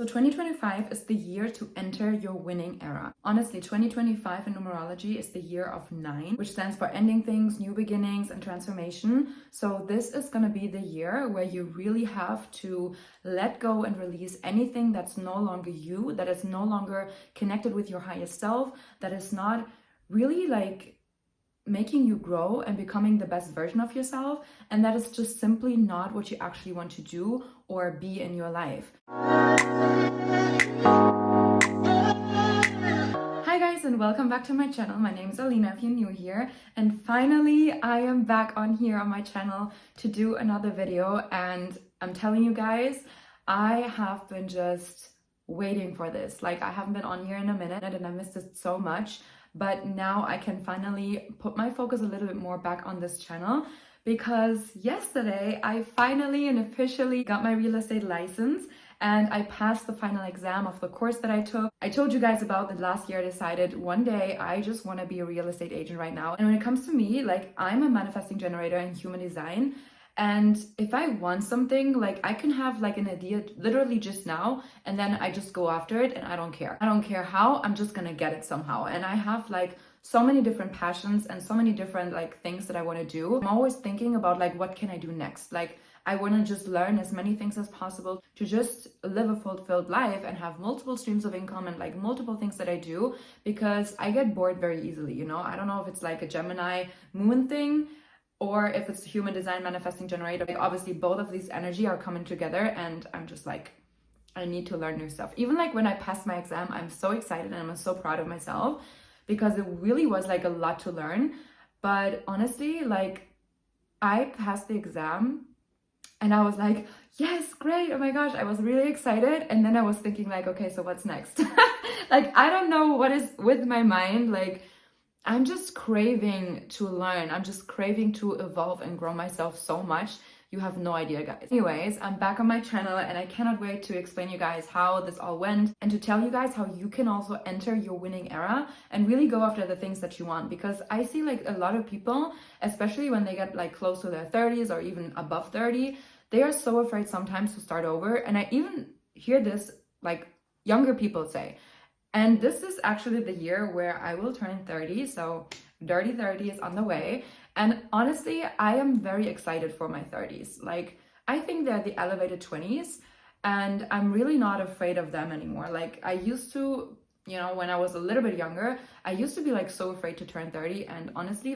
So 2025 is the year to enter your winning era. Honestly, 2025 in numerology is the year of 9, which stands for ending things, new beginnings, and transformation. So this is going to be the year where you really have to let go and release anything that's no longer you, that is no longer connected with your highest self, that is not really making you grow and becoming the best version of yourself, and that is just simply not what you actually want to do or be in your life. Hi guys, and welcome back to my channel. My name is Alina if you're new here, and finally I am back on here on my channel to do another video. And I'm telling you guys, I have been just waiting for this. I haven't been on here in a minute and I missed it so much. But now I can finally put my focus a little bit more back on this channel, because yesterday I finally and officially got my real estate license and I passed the final exam of the course that I took. I told you guys about that last year. I decided one day I just want to be a real estate agent right now. And when it comes to me, I'm a manifesting generator in human design. And if I want something, I can have an idea literally just now, and then I just go after it and I don't care. I don't care how, I'm just gonna get it somehow. And I have so many different passions and so many different things that I want to do. I'm always thinking about what can I do next? I want to just learn as many things as possible to just live a fulfilled life and have multiple streams of income and multiple things that I do, because I get bored very easily, you know? I don't know if it's a Gemini moon thing, or if it's human design manifesting generator. Obviously both of these energy are coming together, and I'm just I need to learn new stuff. Even when I passed my exam, I'm so excited and I'm so proud of myself, because it really was a lot to learn. But honestly, I passed the exam and I was yes, great, oh my gosh, I was really excited. And then I was thinking okay, so what's next? I don't know what is with my mind. I'm just craving to learn. I'm just craving to evolve and grow myself so much. You have no idea, guys. Anyways, I'm back on my channel and I cannot wait to explain you guys how this all went, and to tell you guys how you can also enter your winning era and really go after the things that you want. Because I see a lot of people, especially when they get close to their 30s or even above 30, they are so afraid sometimes to start over. And I even hear this younger people say. And this is actually the year where I will turn 30, so dirty 30 is on the way. And honestly, I am very excited for my 30s. I think they're the elevated 20s, and I'm really not afraid of them anymore. I used to, when I was a little bit younger, I used to be so afraid to turn 30. And honestly,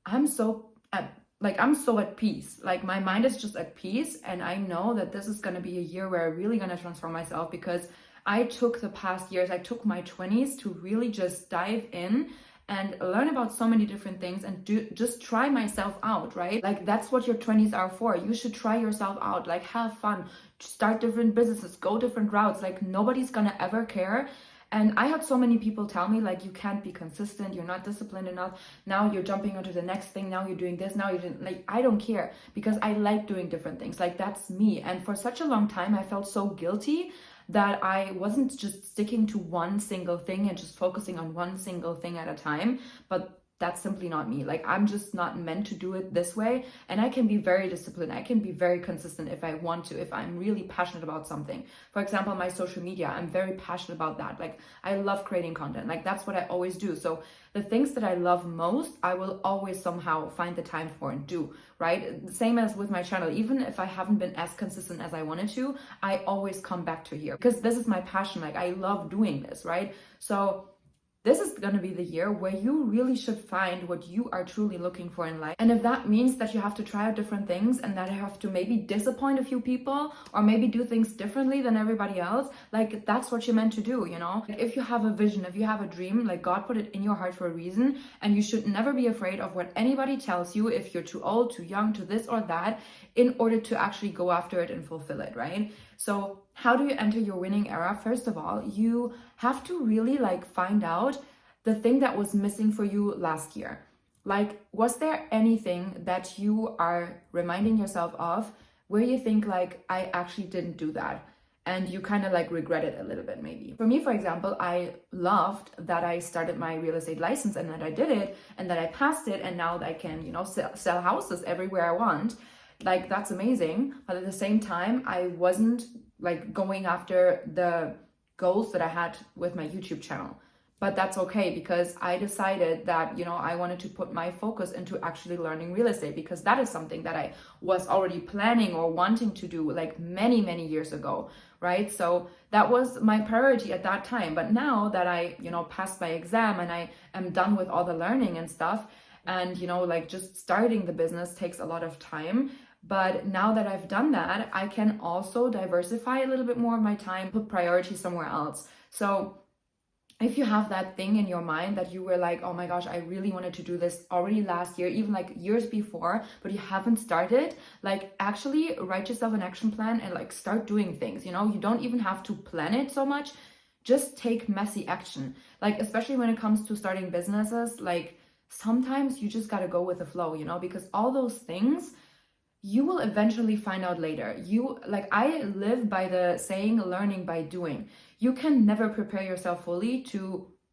I'm so at peace. My mind is just at peace, and I know that this is going to be a year where I'm really going to transform myself, because I took the past years, I took my 20s to really just dive in and learn about so many different things and just try myself out, right? That's what your 20s are for. You should try yourself out, have fun, start different businesses, go different routes. Nobody's gonna ever care. And I had so many people tell me you can't be consistent, you're not disciplined enough, now you're jumping onto the next thing, now you're doing this, now you're doing, I don't care, because I like doing different things. That's me. And for such a long time I felt so guilty that I wasn't just sticking to one single thing and just focusing on one single thing at a time. But that's simply not me. I'm just not meant to do it this way. And I can be very disciplined. I can be very consistent if I want to, if I'm really passionate about something. For example, my social media, I'm very passionate about that. I love creating content. That's what I always do. So the things that I love most, I will always somehow find the time for and do, right? Same as with my channel. Even if I haven't been as consistent as I wanted to, I always come back to here, because this is my passion. I love doing this, right? So this is going to be the year where you really should find what you are truly looking for in life. And if that means that you have to try out different things and that you have to maybe disappoint a few people or maybe do things differently than everybody else, that's what you're meant to do, you know? If you have a vision, if you have a dream, God put it in your heart for a reason, and you should never be afraid of what anybody tells you, if you're too old, too young, to this or that, in order to actually go after it and fulfill it, right? So how do you enter your winning era? First of all, you have to really find out the thing that was missing for you last year. Was there anything that you are reminding yourself of where you think I actually didn't do that, and you kind of regret it a little bit maybe? For me, for example, I loved that I started my real estate license and that I did it and that I passed it, and now I can, sell houses everywhere I want. That's amazing. But at the same time, I wasn't like going after the goals that I had with my YouTube channel. But that's okay, because I decided that, you know, I wanted to put my focus into actually learning real estate, because that is something that I was already planning or wanting to do like many years ago, right? So that was my priority at that time. But now that I, you know, passed my exam and I am done with all the learning and stuff, and, you know, like just starting the business takes a lot of time. But now that I've done that, I can also diversify a little bit more of my time, put priority somewhere else. So if you have that thing in your mind that you were like, oh my gosh, I really wanted to do this already last year, even like years before, but you haven't started, like actually write yourself an action plan and like start doing things. You know, you don't even have to plan it so much. Just take messy action. Like, especially when it comes to starting businesses, like sometimes you just got to go with the flow, you know, because all those things you will eventually find out later. I live by the saying, learning by doing. You can never prepare yourself fully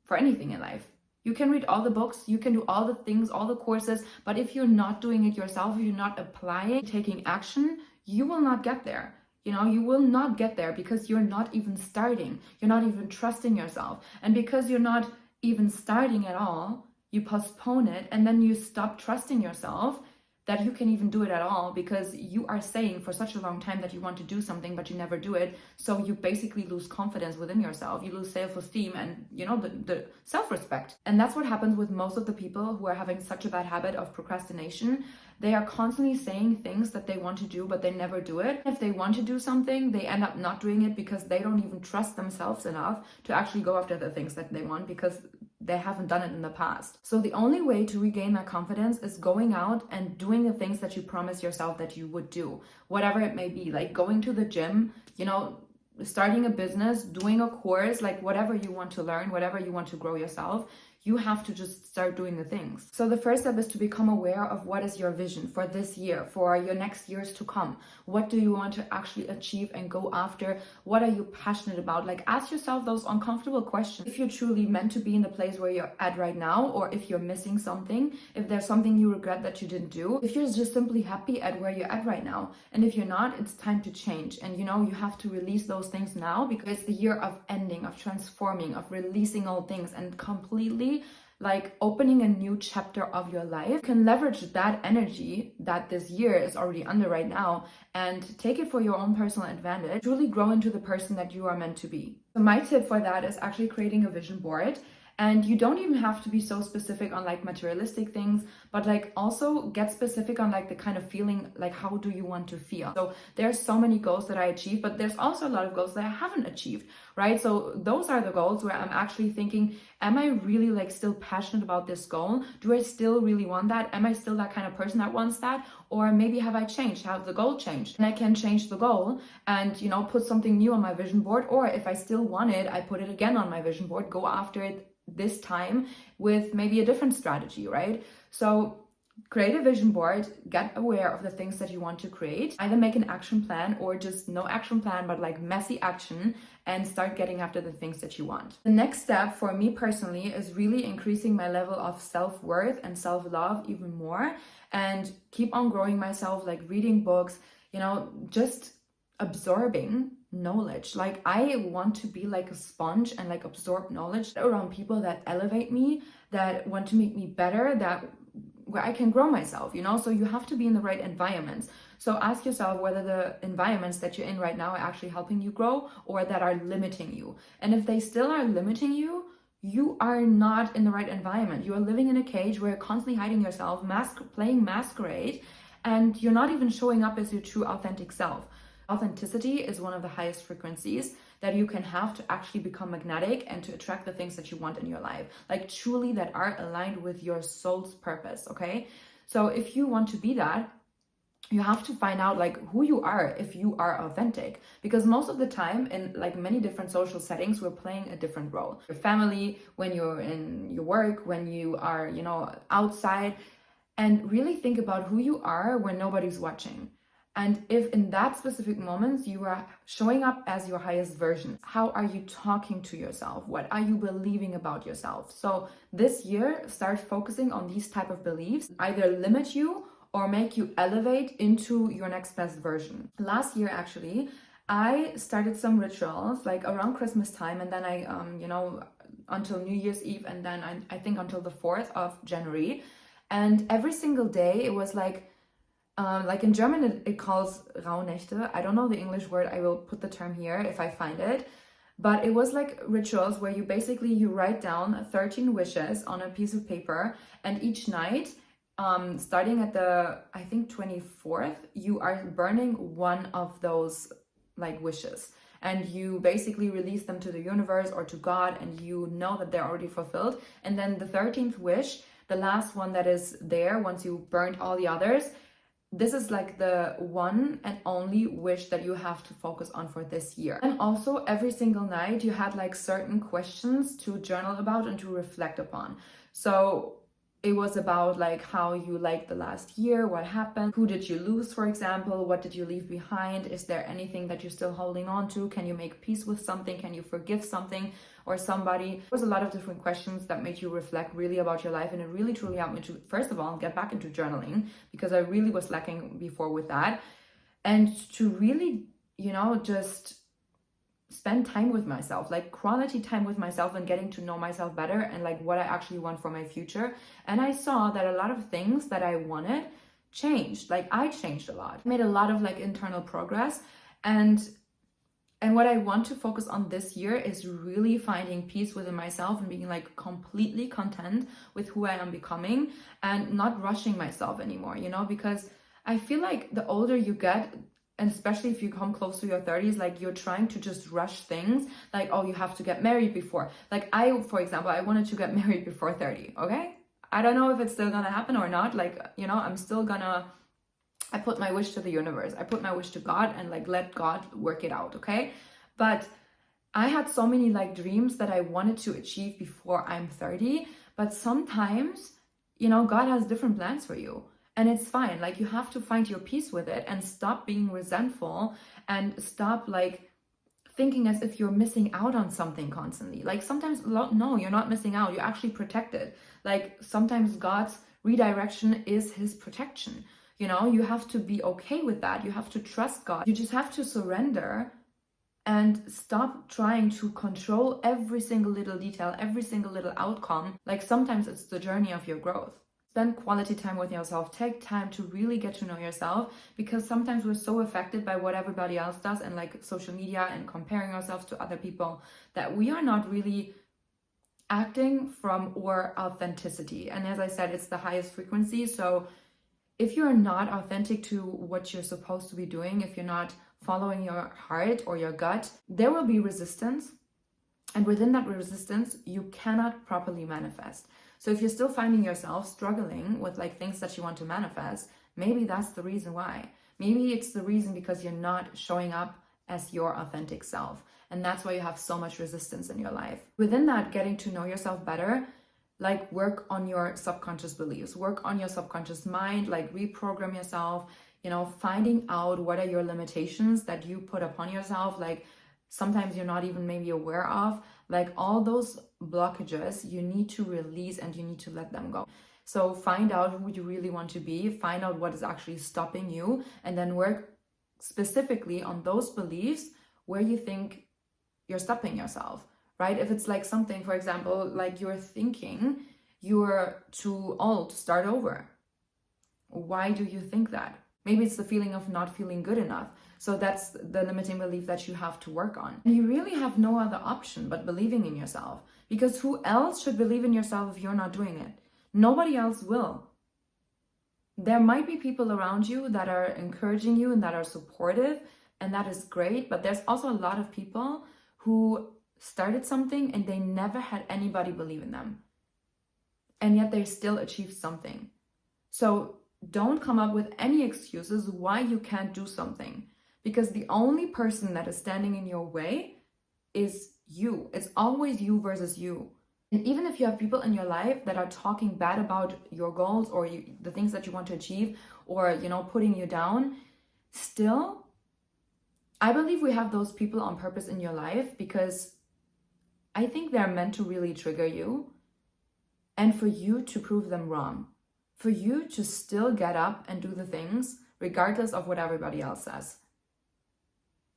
for anything in life. You can read all the books, you can do all the things, all the courses, but if you're not doing it yourself, if you're not applying, taking action, you will not get there. You know, you will not get there because you're not even starting. You're not even trusting yourself. And because you're not even starting at all, you postpone it and then you stop trusting yourself that you can even do it at all, because you are saying for such a long time that you want to do something, but you never do it. So you basically lose confidence within yourself. You lose self-esteem and, you know, the self-respect. And that's what happens with most of the people who are having such a bad habit of procrastination. They are constantly saying things that they want to do, but they never do it. If they want to do something, they end up not doing it because they don't even trust themselves enough to actually go after the things that they want, because they haven't done it in the past. So the only way to regain that confidence is going out and doing the things that you promised yourself that you would do, whatever it may be, like going to the gym, you know, starting a business, doing a course, like whatever you want to learn, whatever you want to grow yourself. You have to just start doing the things. So the first step is to become aware of what is your vision for this year, for your next years to come. What do you want to actually achieve and go after? What are you passionate about? Like, ask yourself those uncomfortable questions. If you're truly meant to be in the place where you're at right now, or if you're missing something, if there's something you regret that you didn't do, if you're just simply happy at where you're at right now. And if you're not, it's time to change. And you know, you have to release those things now, because it's the year of ending, of transforming, of releasing all things and completely like opening a new chapter of your life. You can leverage that energy that this year is already under right now and take it for your own personal advantage. Truly grow into the person that you are meant to be. So my tip for that is actually creating a vision board. And you don't even have to be so specific on like materialistic things, but like also get specific on like the kind of feeling, like how do you want to feel? So there's so many goals that I achieved, but there's also a lot of goals that I haven't achieved, right? So those are the goals where I'm actually thinking, am I really like still passionate about this goal? Do I still really want that? Am I still that kind of person that wants that? Or maybe have I changed? Have the goal changed? And I can change the goal and, you know, put something new on my vision board. Or if I still want it, I put it again on my vision board, go after it this time with maybe a different strategy, right? So create a vision board, get aware of the things that you want to create, either make an action plan or just no action plan, but like messy action, and start getting after the things that you want. The next step for me personally is really increasing my level of self-worth and self-love even more, and keep on growing myself, like reading books, you know, just absorbing knowledge. Like I want to be like a sponge and like absorb knowledge around people that elevate me, that want to make me better, that where I can grow myself, you know? So you have to be in the right environments. So ask yourself whether the environments that you're in right now are actually helping you grow or that are limiting you. And if they still are limiting you, you are not in the right environment. You are living in a cage where you're constantly hiding yourself, playing masquerade, and you're not even showing up as your true authentic self. Authenticity is one of the highest frequencies that you can have to actually become magnetic and to attract the things that you want in your life, like truly that are aligned with your soul's purpose, okay? So if you want to be that, you have to find out like who you are if you are authentic, because most of the time in like many different social settings, we're playing a different role. Your family, when you're in your work, when you are, you know, outside, and really think about who you are when nobody's watching. And if in that specific moments you are showing up as your highest version, how are you talking to yourself? What are you believing about yourself? So this year, start focusing on these type of beliefs, either limit you or make you elevate into your next best version. Last year, actually, I started some rituals like around Christmas time, and then I, until New Year's Eve, and then I think until the 4th of January. And every single day it was like in German it calls Rauhnächte. I don't know the English word. I will put the term here if I find it. But it was like rituals where you write down 13 wishes on a piece of paper, and each night, starting at the, I think, 24th, you are burning one of those like wishes, and you basically release them to the universe or to God, and you know that they're already fulfilled. And then the 13th wish, the last one that is there once you burned all the others, this is like the one and only wish that you have to focus on for this year. And also every single night you had like certain questions to journal about and to reflect upon. So it was about like how you liked the last year, what happened, who did you lose, for example, what did you leave behind, is there anything that you're still holding on to, can you make peace with something, can you forgive something or somebody. There was a lot of different questions that made you reflect really about your life, and it really truly helped me to, first of all, get back into journaling, because I really was lacking before with that, and to really, just spend time with myself, like quality time with myself, and getting to know myself better, and like what I actually want for my future. And I saw that a lot of things that I wanted changed. Like I changed a lot, made a lot of like internal progress, and what I want to focus on this year is really finding peace within myself and being like completely content with who I am becoming, and not rushing myself anymore, because I feel like the older you get, and especially if you come close to your 30s, like you're trying to just rush things, like, oh, you have to get married before. Like for example, I wanted to get married before 30, okay? I don't know if it's still gonna happen or not. Like, I'm still gonna, I put my wish to the universe. I put my wish to God, and like let God work it out, okay? But I had so many like dreams that I wanted to achieve before I'm 30, but sometimes, God has different plans for you. And it's fine. Like you have to find your peace with it and stop being resentful, and stop like thinking as if you're missing out on something constantly. Like sometimes, no, you're not missing out. You're actually protected. Like sometimes God's redirection is his protection. You have to be okay with that. You have to trust God. You just have to surrender and stop trying to control every single little detail, every single little outcome. Like sometimes it's the journey of your growth. Spend quality time with yourself. Take time to really get to know yourself, because sometimes we're so affected by what everybody else does, and like social media and comparing ourselves to other people, that we are not really acting from our authenticity. And as I said, it's the highest frequency. So if you're not authentic to what you're supposed to be doing, if you're not following your heart or your gut, there will be resistance. And within that resistance, you cannot properly manifest. So if you're still finding yourself struggling with like things that you want to manifest, maybe that's the reason why. Maybe it's the reason because you're not showing up as your authentic self. And that's why you have so much resistance in your life. Within that, getting to know yourself better, like work on your subconscious beliefs, work on your subconscious mind, like reprogram yourself, finding out what are your limitations that you put upon yourself, like sometimes you're not even maybe aware of. Like all those blockages you need to release, and you need to let them go. So find out who you really want to be, find out what is actually stopping you, and then work specifically on those beliefs where you think you're stopping yourself, right? If it's like something, for example, like you're thinking you're too old to start over. Why do you think that? Maybe it's the feeling of not feeling good enough. So that's the limiting belief that you have to work on. And you really have no other option but believing in yourself, because who else should believe in yourself if you're not doing it? Nobody else will. There might be people around you that are encouraging you and that are supportive, and that is great. But there's also a lot of people who started something and they never had anybody believe in them, and yet they still achieved something. So don't come up with any excuses why you can't do something, because the only person that is standing in your way is you. It's always you versus you. And even if you have people in your life that are talking bad about your goals or the things that you want to achieve, or putting you down, still, I believe we have those people on purpose in your life, because I think they're meant to really trigger you, and for you to prove them wrong, for you to still get up and do the things regardless of what everybody else says.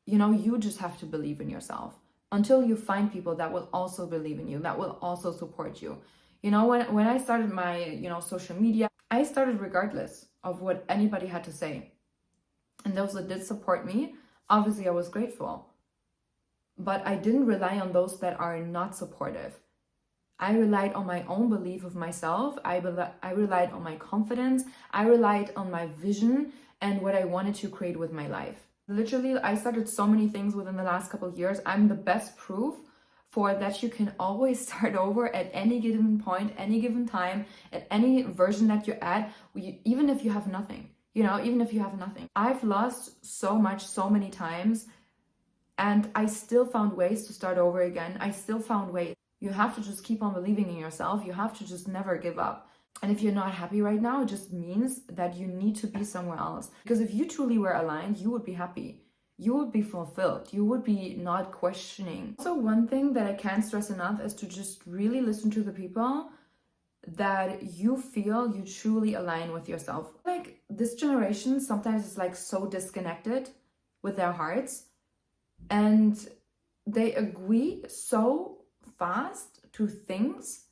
you know, you just have to believe in yourself until you find people that will also believe in you, that will also support you. You know, when I started my, you know, social media, I started regardless of what anybody had to say. And those that did support me, obviously I was grateful. But I didn't rely on those that are not supportive. I relied on my own belief of myself. I relied on my confidence. I relied on my vision and what I wanted to create with my life. Literally, I started so many things within the last couple of years. I'm the best proof for that you can always start over at any given point, any given time, at any version that you're at, even if you have nothing, you know, even if you have nothing. I've lost so much, so many times, and I still found ways to start over again. I still found ways. You have to just keep on believing in yourself. You have to just never give up. And if you're not happy right now, it just means that you need to be somewhere else. Because if you truly were aligned, you would be happy. You would be fulfilled. You would be not questioning. Also, one thing that I can't stress enough is to just really listen to the people that you feel you truly align with yourself. Like this generation sometimes is like so disconnected with their hearts, and they agree so fast to things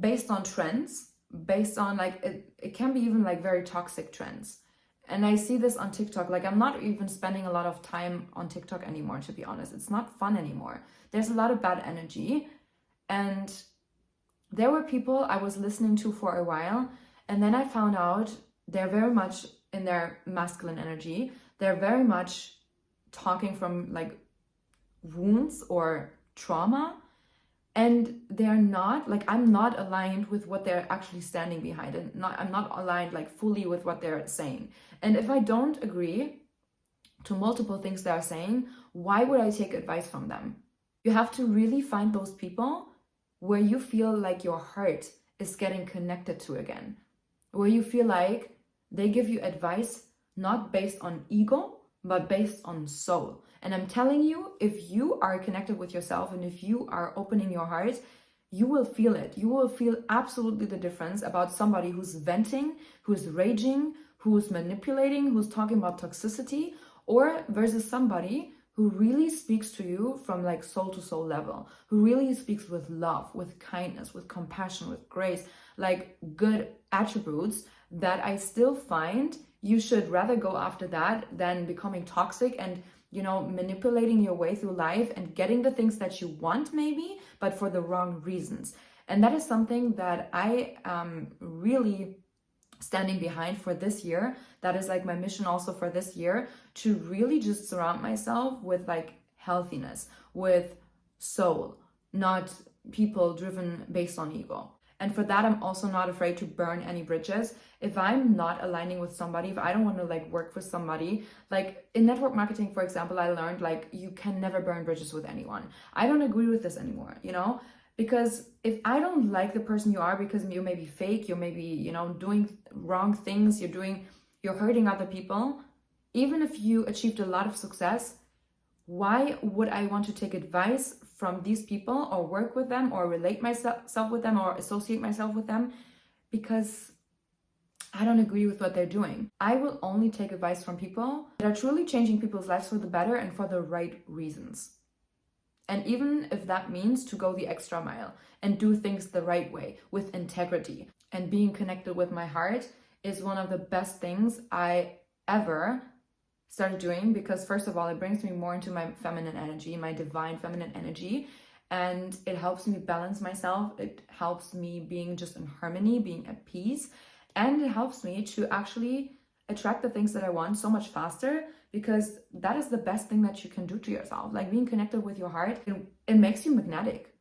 based on trends, based on like it can be even like very toxic trends. And I see this on TikTok. Like, I'm not even spending a lot of time on TikTok anymore, to be honest. It's not fun anymore. There's a lot of bad energy. And there were people I was listening to for a while, and then I found out they're very much in their masculine energy. They're very much talking from like wounds or trauma, and they're not like, I'm not aligned with what they're actually standing behind, and I'm not aligned like fully with what they're saying. And if I don't agree to multiple things they are saying, why would I take advice from them? You have to really find those people where you feel like your heart is getting connected to again, where you feel like they give you advice not based on ego, but based on soul. And I'm telling you, if you are connected with yourself and if you are opening your heart, you will feel it. You will feel absolutely the difference about somebody who's venting, who's raging, who's manipulating, who's talking about toxicity, or versus somebody who really speaks to you from like soul to soul level, who really speaks with love, with kindness, with compassion, with grace, like good attributes that I still find you should rather go after that than becoming toxic and, you know, manipulating your way through life and getting the things that you want maybe, but for the wrong reasons. And that is something that I am really standing behind for this year. That is like my mission also for this year, to really just surround myself with like healthiness, with soul, not people driven based on ego. And for that, I'm also not afraid to burn any bridges. If I'm not aligning with somebody, if I don't want to like work with somebody, like in network marketing, for example, I learned like you can never burn bridges with anyone. I don't agree with this anymore, you know? Because if I don't like the person you are, because you may be fake, you may be, you know, doing wrong things, you're hurting other people, even if you achieved a lot of success, why would I want to take advice from these people or work with them or relate myself with them or associate myself with them? Because I don't agree with what they're doing. I will only take advice from people that are truly changing people's lives for the better and for the right reasons. And even if that means to go the extra mile and do things the right way with integrity, and being connected with my heart is one of the best things I ever started doing, because first of all, it brings me more into my feminine energy, my divine feminine energy, and it helps me balance myself. It helps me being just in harmony, being at peace, and it helps me to actually attract the things that I want so much faster, because that is the best thing that you can do to yourself. Like being connected with your heart, it makes you magnetic,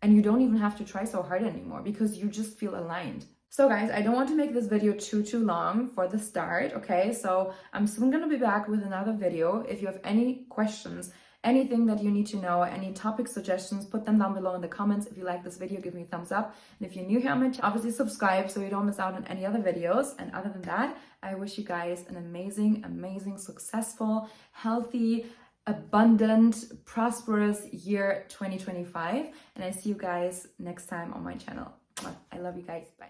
and you don't even have to try so hard anymore because you just feel aligned. So guys, I don't want to make this video too long for the start, okay? So I'm soon gonna be back with another video. If you have any questions, anything that you need to know, any topic suggestions, put them down below in the comments. If you like this video, give me a thumbs up. And if you're new here on my channel, obviously subscribe so you don't miss out on any other videos. And other than that, I wish you guys an amazing, successful, healthy, abundant, prosperous year 2025. And I see you guys next time on my channel. I love you guys. Bye.